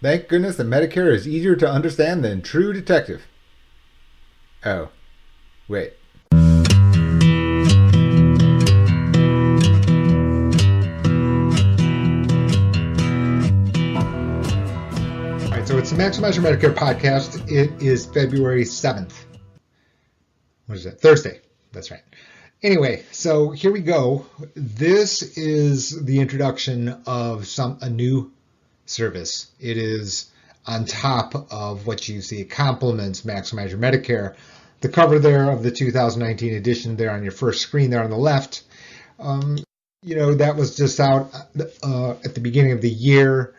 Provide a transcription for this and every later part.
Thank goodness that Medicare is easier to understand than True Detective. Oh, wait. All right, so it's the Maximize Your Medicare podcast. It is February 7th. What is it? Thursday. That's right. Anyway, so here we go. This is the introduction of a new service. It is on top of what you see. It complements Maximize Your Medicare. The cover there of the 2019 edition there on your first screen there on the left, that was just out at the beginning of the year.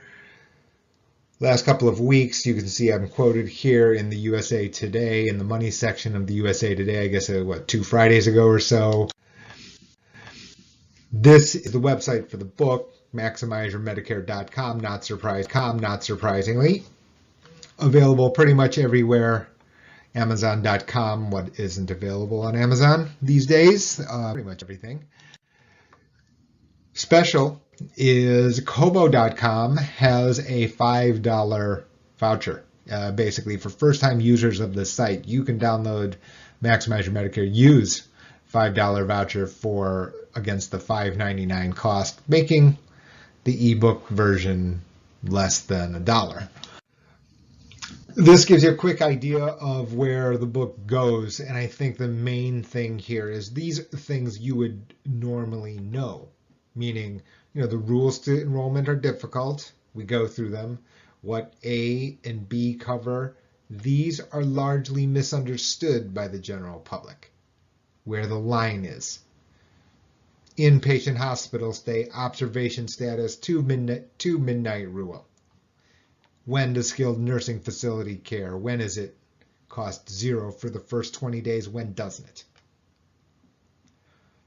Last couple of weeks, you can see I'm quoted here in the USA Today, in the money section of the USA Today, I guess, 2 Fridays ago or so. This is the website for the book, MaximizeYourMedicare.com, not surprisingly. Available pretty much everywhere. Amazon.com, what isn't available on Amazon these days? Pretty much everything. Special is Kobo.com has a $5 voucher. Basically, for first-time users of the site, you can download Maximize Your Medicare, use $5 voucher against the $5.99 cost, making the ebook version less than $1. This gives you a quick idea of where the book goes, and I think the main thing here is these are things you would normally know, meaning, the rules to enrollment are difficult. We go through them. What A and B cover, these are largely misunderstood by the general public, where the line is. Inpatient hospital stay, observation status, two midnight rule. When does skilled nursing facility care? When is it cost $0 for the first 20 days? When doesn't it?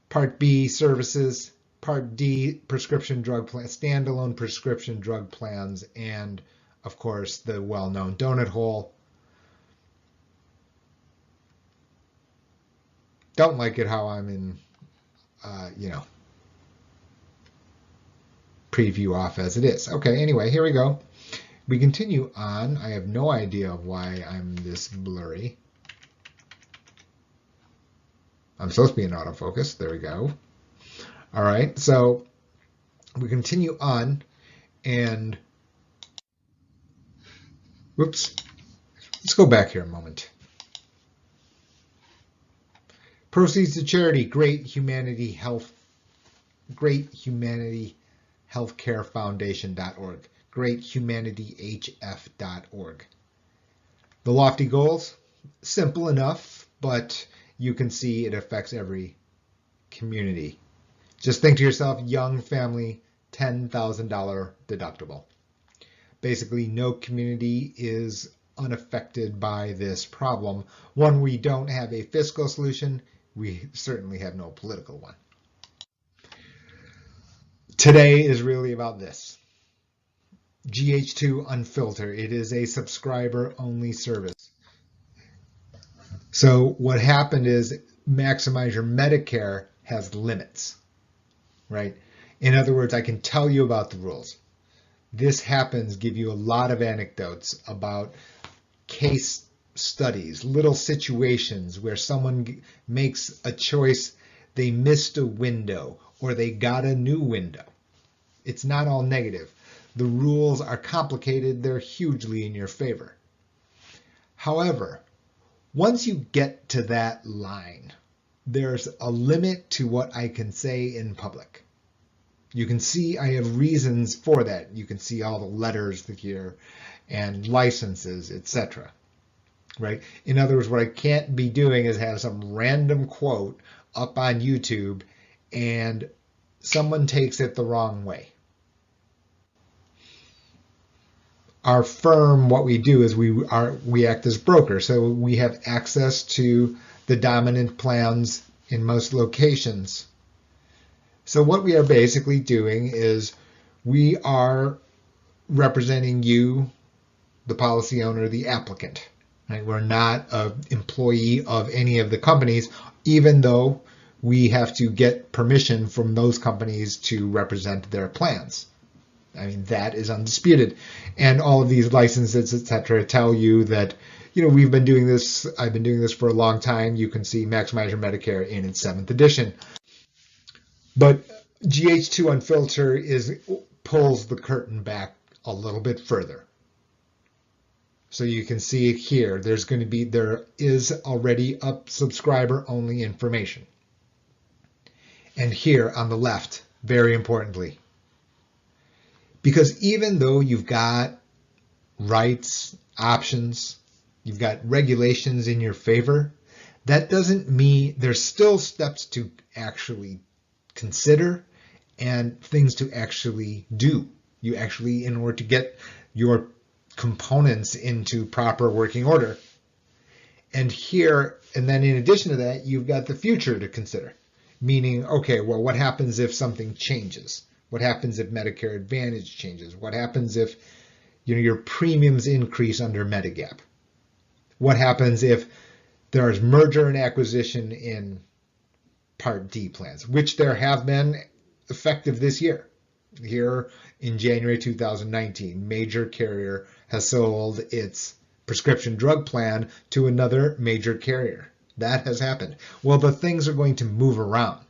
Part B, services. Part D, prescription drug plans, standalone prescription drug plans, and, of course, the well-known donut hole. Don't like it how I'm in, preview off as it is. Okay, anyway, here we go. We continue on. I have no idea why I'm this blurry. I'm supposed to be in autofocus. There we go. All right, so we continue on, and whoops, let's go back here a moment. Proceeds to charity, Great Humanity Healthcare Foundation.org, greathumanityhf.org. The lofty goals, simple enough, but you can see it affects every community. Just think to yourself, young family, $10,000 deductible. Basically, no community is unaffected by this problem. One, we don't have a fiscal solution. We certainly have no political one. Today is really about this. GH2 Unfiltered. It is a subscriber-only service. So what happened is Maximize Your Medicare has limits. Right? In other words, I can tell you about the rules. This happens, give you a lot of anecdotes about case studies, little situations where someone makes a choice, they missed a window, or they got a new window. It's not all negative. The rules are complicated, they're hugely in your favor. However, once you get to that line, there's a limit to what I can say in public. You can see I have reasons for that. You can see all the letters here and licenses, etc. Right? In other words, what I can't be doing is have some random quote up on YouTube and someone takes it the wrong way. Our firm, what we do is we act as brokers, so we have access to the dominant plans in most locations. So what we are basically doing is we are representing you, the policy owner, the applicant. Right? We're not an employee of any of the companies, even though we have to get permission from those companies to represent their plans. I mean, that is undisputed. And all of these licenses, etc., tell you that, we've been doing this. I've been doing this for a long time. You can see Maximize Your Medicare in its 7th edition. But GH2 Unfiltered pulls the curtain back a little bit further. So you can see it here. There is already up subscriber only information. And here on the left, very importantly, because even though you've got rights, options, you've got regulations in your favor, that doesn't mean there's still steps to actually consider and things to actually do. You actually, in order to get your components into proper working order. And then in addition to that, you've got the future to consider. Meaning, okay, well, what happens if something changes? What happens if Medicare Advantage changes? What happens if your premiums increase under Medigap? What happens if there's merger and acquisition in Part D plans, which there have been effective this year. Here in January 2019, major carrier has sold its prescription drug plan to another major carrier. That has happened. Well, the things are going to move around.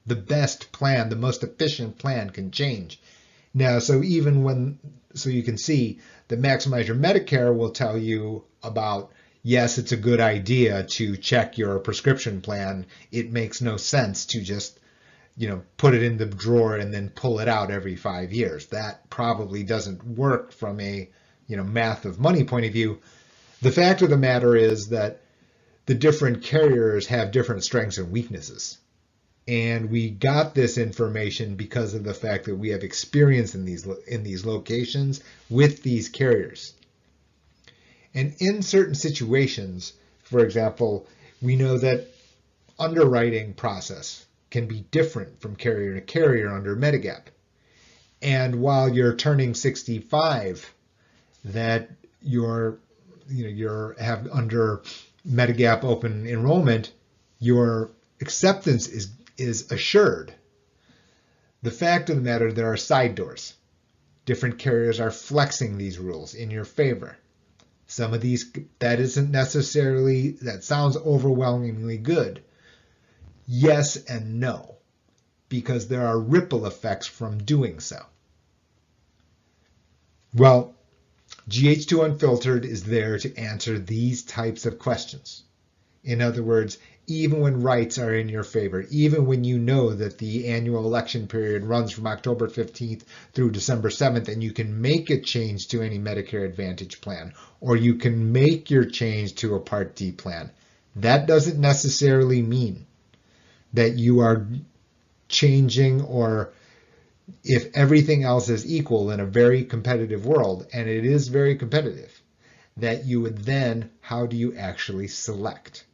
The best plan, the most efficient plan can change. Now, so you can see that Maximize Your Medicare will tell you about, yes, it's a good idea to check your prescription plan. It makes no sense to just, put it in the drawer and then pull it out every 5 years. That probably doesn't work from a, math of money point of view. The fact of the matter is that the different carriers have different strengths and weaknesses. And we got this information because of the fact that we have experience in these locations with these carriers. And in certain situations, for example, we know that underwriting process can be different from carrier to carrier under Medigap. And while you're turning 65, that you're have under Medigap open enrollment, your acceptance is assured. The fact of the matter, there are side doors. Different carriers are flexing these rules in your favor. Some of these, that sounds overwhelmingly good. Yes and no, because there are ripple effects from doing so. Well, GH2 Unfiltered is there to answer these types of questions. In other words, even when rights are in your favor, even when you know that the annual election period runs from October 15th through December 7th, and you can make a change to any Medicare Advantage plan, or you can make your change to a Part D plan, that doesn't necessarily mean that you are changing, or if everything else is equal in a very competitive world, and it is very competitive, that you would then, how do you actually select?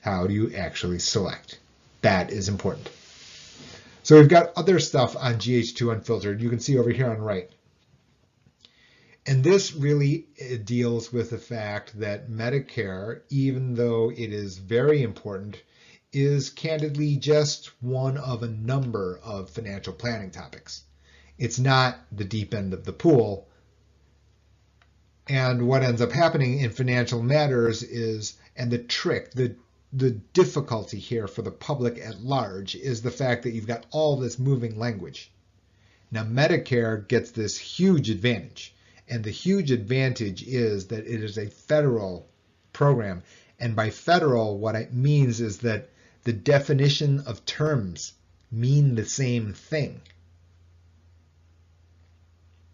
How do you actually select? That is important. So we've got other stuff on GH2 Unfiltered. You can see over here on the right. And this really deals with the fact that Medicare, even though it is very important, is candidly just one of a number of financial planning topics. It's not the deep end of the pool. And what ends up happening in financial matters is, and the trick, the difficulty here for the public at large is the fact that you've got all this moving language. Now, Medicare gets this huge advantage, and the huge advantage is that it is a federal program. And by federal, what it means is that the definition of terms mean the same thing.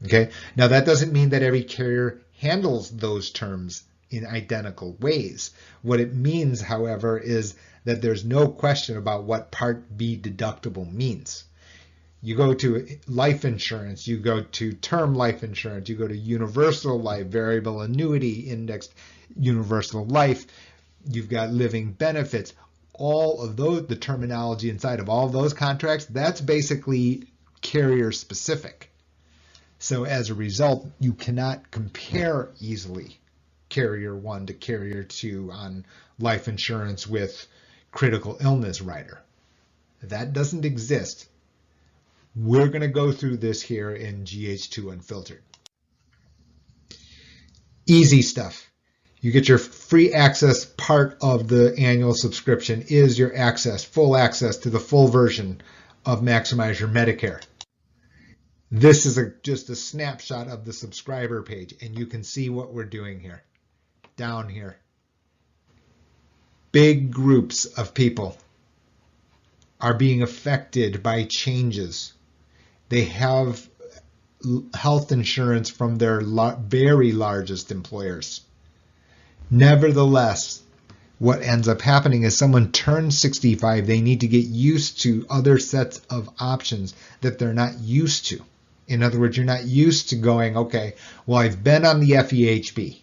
Okay, now that doesn't mean that every carrier handles those terms in identical ways. What it means, however, is that there's no question about what Part B deductible means. You go to life insurance, you go to term life insurance, you go to universal life, variable annuity, indexed universal life, you've got living benefits. All of those, the terminology inside of all of those contracts, that's basically carrier specific. So as a result, you cannot compare easily carrier 1 to carrier 2 on life insurance with critical illness rider. That doesn't exist. We're going to go through this here in GH2 Unfiltered. Easy stuff. You get your free access. Part of the annual subscription is your access, full access to the full version of Maximize Your Medicare. This is just a snapshot of the subscriber page, and you can see what we're doing here. Down here. Big groups of people are being affected by changes. They have health insurance from their very largest employers. Nevertheless, what ends up happening is someone turns 65, they need to get used to other sets of options that they're not used to. In other words, you're not used to going, okay, well, I've been on the FEHB,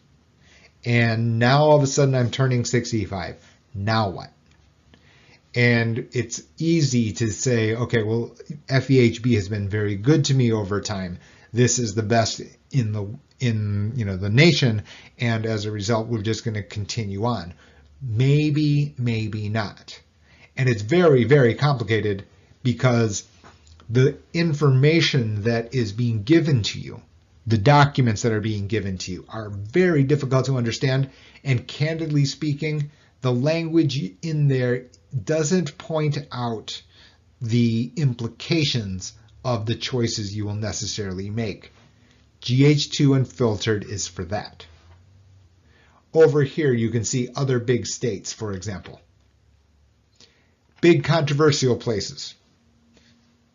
and now all of a sudden I'm turning 65. Now what? And it's easy to say, okay, well, FEHB has been very good to me over time. This is the best in the nation, and as a result, we're just going to continue on. Maybe, maybe not. And it's very, very complicated because the information that is being given to you, the documents that are being given to you, are very difficult to understand. And candidly speaking, the language in there doesn't point out the implications of the choices you will necessarily make. GH2 Unfiltered is for that. Over here, you can see other big states, for example. Big controversial places.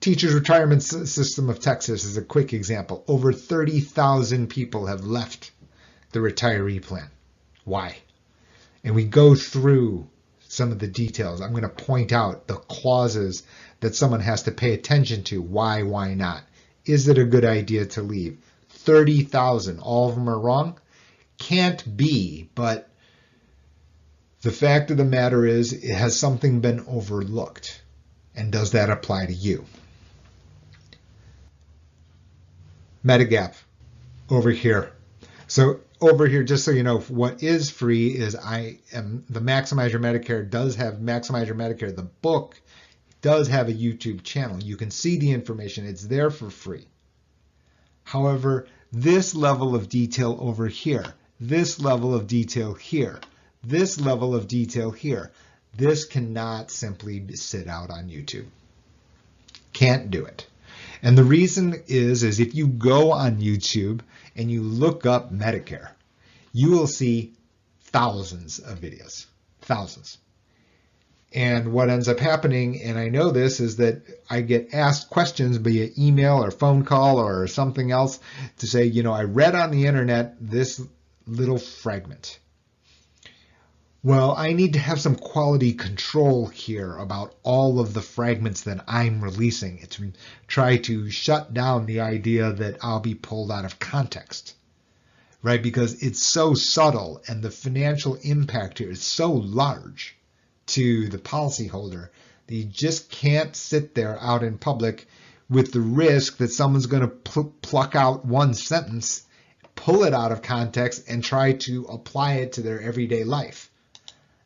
Teachers Retirement System of Texas is a quick example. Over 30,000 people have left the retiree plan. Why? And we go through some of the details. I'm going to point out the clauses that someone has to pay attention to. Why not? Is it a good idea to leave? 30,000, all of them are wrong? Can't be, but the fact of the matter is, has something been overlooked? And does that apply to you? Medigap over here. So over here, just so you know, what is free is the Maximize Your Medicare does have Maximize Your Medicare. The book does have a YouTube channel. You can see the information. It's there for free. However, this level of detail over here, this level of detail here, this level of detail here, this cannot simply sit out on YouTube. Can't do it. And the reason is if you go on YouTube and you look up Medicare, you will see thousands of videos, thousands. And what ends up happening, and I know this, is that I get asked questions via email or phone call or something else to say, I read on the internet this little fragment. Well, I need to have some quality control here about all of the fragments that I'm releasing. It's try to shut down the idea that I'll be pulled out of context, right? Because it's so subtle and the financial impact here is so large to the policyholder that you just can't sit there out in public with the risk that someone's going to pluck out one sentence, pull it out of context, and try to apply it to their everyday life.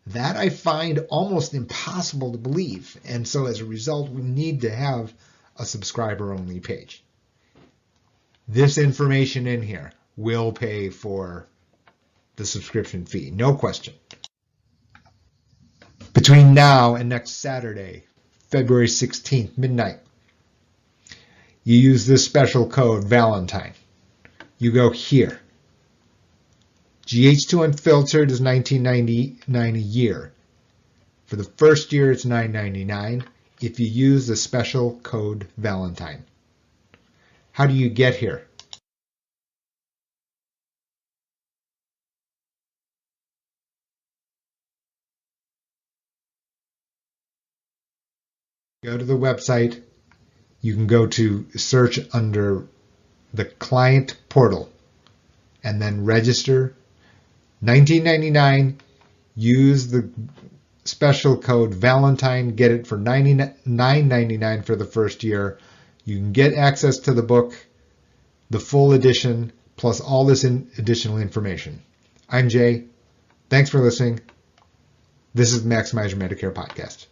That I find almost impossible to believe. And so as a result, we need to have a subscriber-only page. This information in here will pay for the subscription fee, no question. Between now and next Saturday, February 16th, midnight, you use this special code, Valentine. You go here. GH2 Unfiltered is $19.99 a year. For the first year, it's $9.99 if you use the special code Valentine. How do you get here? Go to the website. You can go to search under the client portal and then register. $19.99, use the special code Valentine, get it for $9.99 for the first year. You can get access to the book, the full edition, plus all this additional information. I'm Jay. Thanks for listening. This is the Maximize Your Medicare podcast.